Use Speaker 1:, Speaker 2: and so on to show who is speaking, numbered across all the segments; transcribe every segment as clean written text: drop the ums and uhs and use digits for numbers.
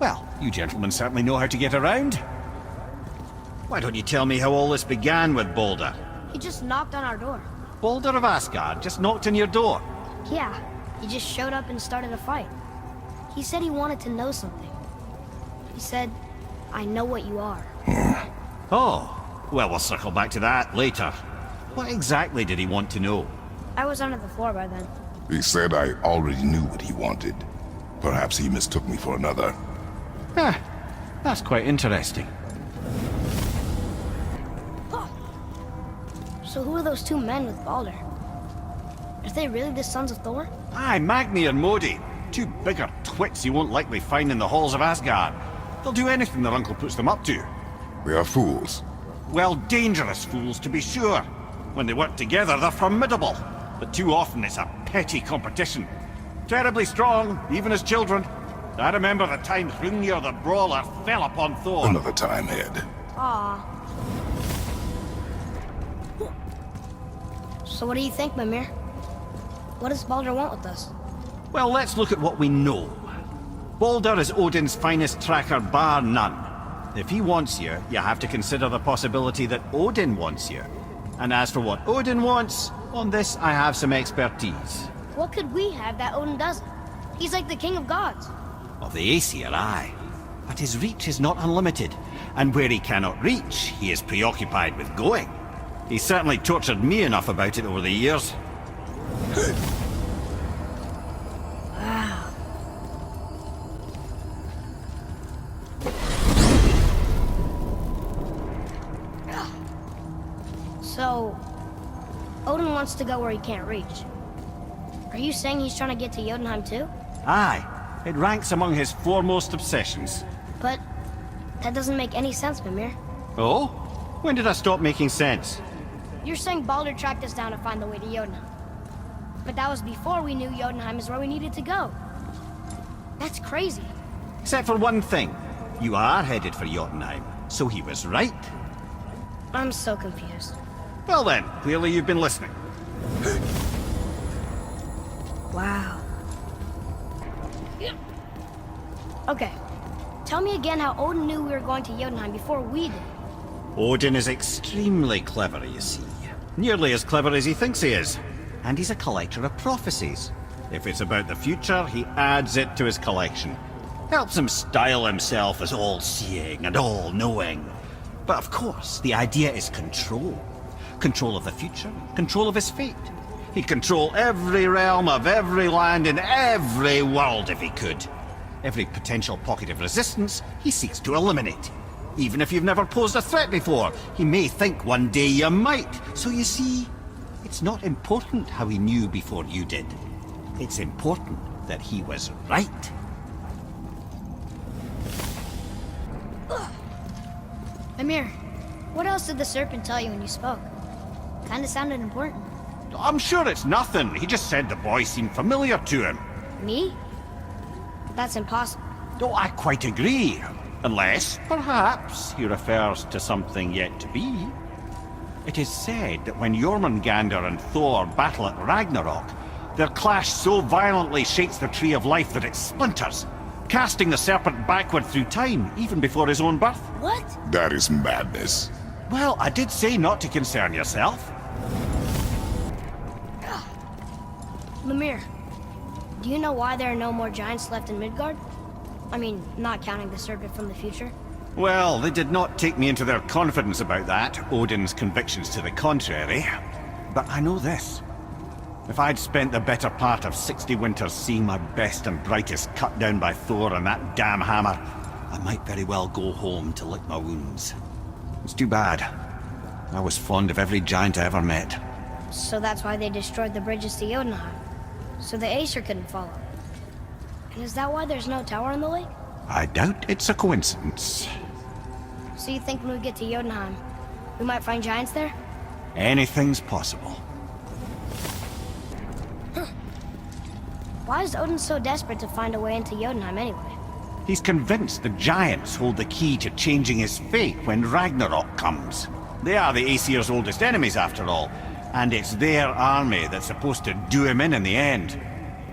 Speaker 1: Well, you gentlemen certainly know how to get around. Why don't you tell me how all this began with Baldur?
Speaker 2: He just knocked on our door.
Speaker 1: Baldur of Asgard just knocked on your door?
Speaker 2: Yeah, he just showed up and started a fight. He said he wanted to know something. He said, I know what you are.
Speaker 1: Oh, well, we'll circle back to that later. What exactly did he want to know?
Speaker 2: I was under the floor by then.
Speaker 3: He said I already knew what he wanted. Perhaps he mistook me for another.
Speaker 1: That's quite interesting.
Speaker 2: So who are those two men with Baldur? Are they really the sons of Thor?
Speaker 1: Aye, Magni and Modi. Two bigger twits you won't likely find in the halls of Asgard. They'll do anything their uncle puts them up to.
Speaker 3: They are fools.
Speaker 1: Well, dangerous fools, to be sure. When they work together, they're formidable. But too often it's a petty competition. Terribly strong, even as children. I remember the time Hrungnir the Brawler fell upon Thor.
Speaker 3: Another time, Head.
Speaker 2: Aww. So what do you think, Mimir? What does Baldur want with us?
Speaker 1: Well, let's look at what we know. Baldur is Odin's finest tracker bar none. If he wants you, you have to consider the possibility that Odin wants you. And as for what Odin wants, on this I have some expertise.
Speaker 2: What could we have that Odin doesn't? He's like the king of gods.
Speaker 1: Of the Aesir, aye. But his reach is not unlimited. And where he cannot reach, he is preoccupied with going. He's certainly tortured me enough about it over the years.
Speaker 2: Wow. So, Odin wants to go where he can't reach. Are you saying he's trying to get to Jotunheim too?
Speaker 1: Aye. It ranks among his foremost obsessions.
Speaker 2: But that doesn't make any sense, Mimir.
Speaker 1: Oh? When did I stop making sense?
Speaker 2: You're saying Baldur tracked us down to find the way to Jotunheim. But that was before we knew Jotunheim is where we needed to go. That's crazy.
Speaker 1: Except for one thing. You are headed for Jotunheim, so he was right.
Speaker 2: I'm so confused.
Speaker 1: Well then, clearly you've been listening.
Speaker 2: Wow. Okay. Tell me again how Odin knew we were going to Jotunheim before we did.
Speaker 1: Odin is extremely clever, you see. Nearly as clever as he thinks he is. And he's a collector of prophecies. If it's about the future, he adds it to his collection. Helps him style himself as all-seeing and all-knowing. But of course, the idea is control. Control of the future, control of his fate. He'd control every realm of every land in every world if he could. Every potential pocket of resistance, he seeks to eliminate. Even if you've never posed a threat before, he may think one day you might. So you see, it's not important how he knew before you did. It's important that he was right.
Speaker 2: Mimir, what else did the serpent tell you when you spoke? Kinda sounded important.
Speaker 1: I'm sure it's nothing. He just said the boy seemed familiar to him.
Speaker 2: Me? That's impossible.
Speaker 1: Oh, I quite agree. Unless, perhaps, he refers to something yet to be. It is said that when Jormungandr and Thor battle at Ragnarok, their clash so violently shakes the tree of life that it splinters, casting the serpent backward through time, even before his own birth.
Speaker 2: What?
Speaker 3: That is madness.
Speaker 1: Well, I did say not to concern yourself.
Speaker 2: Mimir, do you know why there are no more giants left in Midgard? I mean, not counting the serpent from the future.
Speaker 1: Well, they did not take me into their confidence about that, Odin's convictions to the contrary. But I know this. If I'd spent the better part of 60 winters seeing my best and brightest cut down by Thor and that damn hammer, I might very well go home to lick my wounds. It's too bad. I was fond of every giant I ever met.
Speaker 2: So that's why they destroyed the bridges to Jotunheim. So the Aesir couldn't follow. And is that why there's no tower in the lake?
Speaker 1: I doubt it's a coincidence.
Speaker 2: So you think when we get to Jotunheim, we might find giants there?
Speaker 1: Anything's possible.
Speaker 2: Why is Odin so desperate to find a way into Jotunheim anyway?
Speaker 1: He's convinced the giants hold the key to changing his fate when Ragnarok comes. They are the Aesir's oldest enemies, after all, and it's their army that's supposed to do him in the end.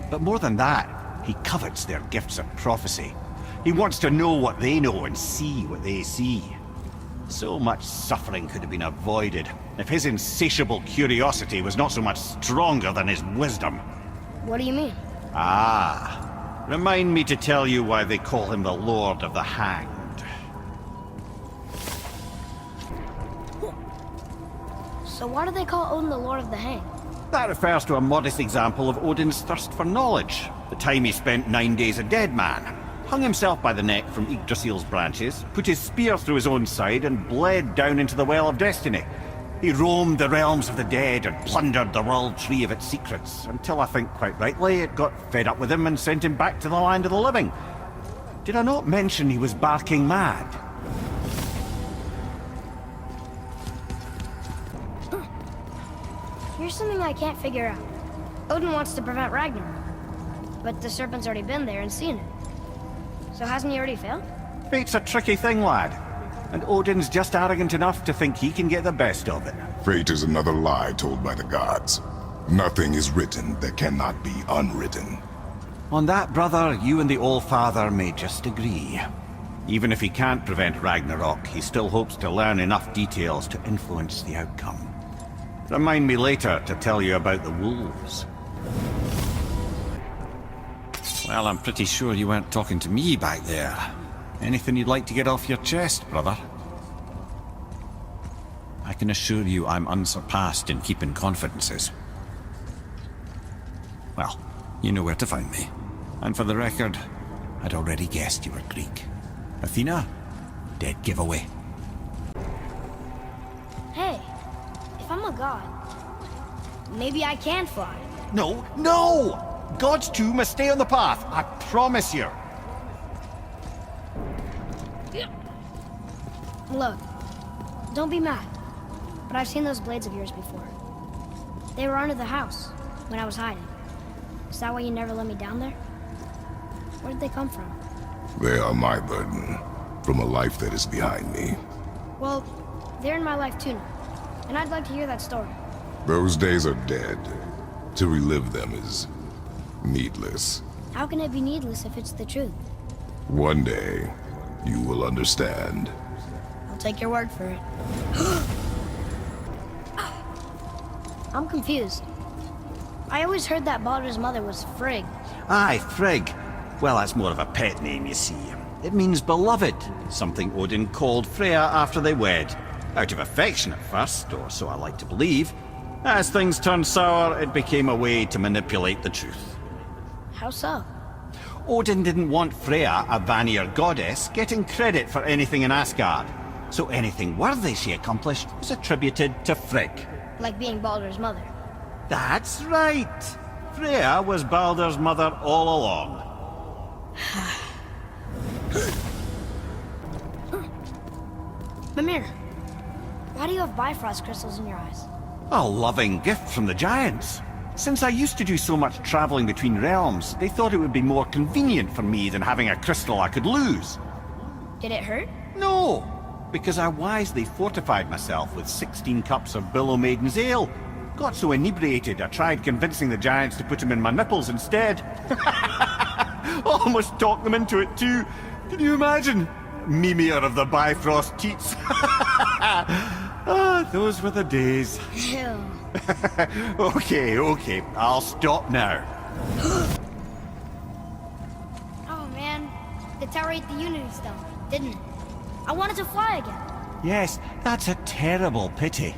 Speaker 1: But more than that, he covets their gifts of prophecy. He wants to know what they know and see what they see. So much suffering could have been avoided if his insatiable curiosity was not so much stronger than his wisdom.
Speaker 2: What do you mean?
Speaker 1: Ah, remind me to tell you why they call him the Lord of the Hanged.
Speaker 2: So why do they call Odin the Lord of the Hanged?
Speaker 1: That refers to a modest example of Odin's thirst for knowledge. The time he spent 9 days a dead man. Hung himself by the neck from Yggdrasil's branches, put his spear through his own side, and bled down into the Well of Destiny. He roamed the realms of the dead and plundered the World Tree of its secrets, until I think quite rightly it got fed up with him and sent him back to the land of the living. Did I not mention he was barking mad?
Speaker 2: Here's something I can't figure out. Odin wants to prevent Ragnarok, but the serpent's already been there and seen it. So hasn't he already failed?
Speaker 1: Fate's a tricky thing, lad. And Odin's just arrogant enough to think he can get the best of it.
Speaker 3: Fate is another lie told by the gods. Nothing is written that cannot be unwritten.
Speaker 1: On that, brother, you and the All-Father may just agree. Even if he can't prevent Ragnarok, he still hopes to learn enough details to influence the outcome. Remind me later to tell you about the wolves. Well, I'm pretty sure you weren't talking to me back there. Anything you'd like to get off your chest, brother? I can assure you I'm unsurpassed in keeping confidences. Well, you know where to find me. And for the record, I'd already guessed you were Greek. Athena? Dead giveaway.
Speaker 2: Hey, if I'm a god, maybe I can fly.
Speaker 1: No, no! Gods too must stay on the path, I promise you.
Speaker 2: Look, don't be mad, but I've seen those blades of yours before. They were under the house when I was hiding. Is that why you never let me down there? Where did they come from?
Speaker 3: They are my burden, from a life that is behind me.
Speaker 2: Well, they're in my life too now, and I'd like to hear that story.
Speaker 3: Those days are dead. To relive them is needless.
Speaker 2: How can it be needless if it's the truth?
Speaker 3: One day, you will understand.
Speaker 2: I'll take your word for it. I'm confused. I always heard that Baldur's mother was Frigg.
Speaker 1: Aye, Frigg. Well, that's more of a pet name, you see. It means beloved, something Odin called Freya after they wed. Out of affection at first, or so I like to believe. As things turned sour, it became a way to manipulate the truth.
Speaker 2: How so?
Speaker 1: Odin didn't want Freya, a Vanir goddess, getting credit for anything in Asgard. So anything worthy she accomplished was attributed to Frigg.
Speaker 2: Like being Baldur's mother.
Speaker 1: That's right! Freya was Baldur's mother all along.
Speaker 2: Mimir, why do you have Bifrost crystals in your eyes?
Speaker 1: A loving gift from the giants. Since I used to do so much traveling between realms, they thought it would be more convenient for me than having a crystal I could lose.
Speaker 2: Did it hurt?
Speaker 1: No, because I wisely fortified myself with 16 cups of Billow Maiden's Ale. Got so inebriated, I tried convincing the giants to put them in my nipples instead. Almost talked them into it too. Can you imagine? Mimir of the Bifrost teats. Ah, those were the days.
Speaker 2: Ew.
Speaker 1: Okay, I'll stop now.
Speaker 2: Oh man, the tower ate the Unity Stone, didn't it? I wanted to fly again.
Speaker 1: Yes, that's a terrible pity.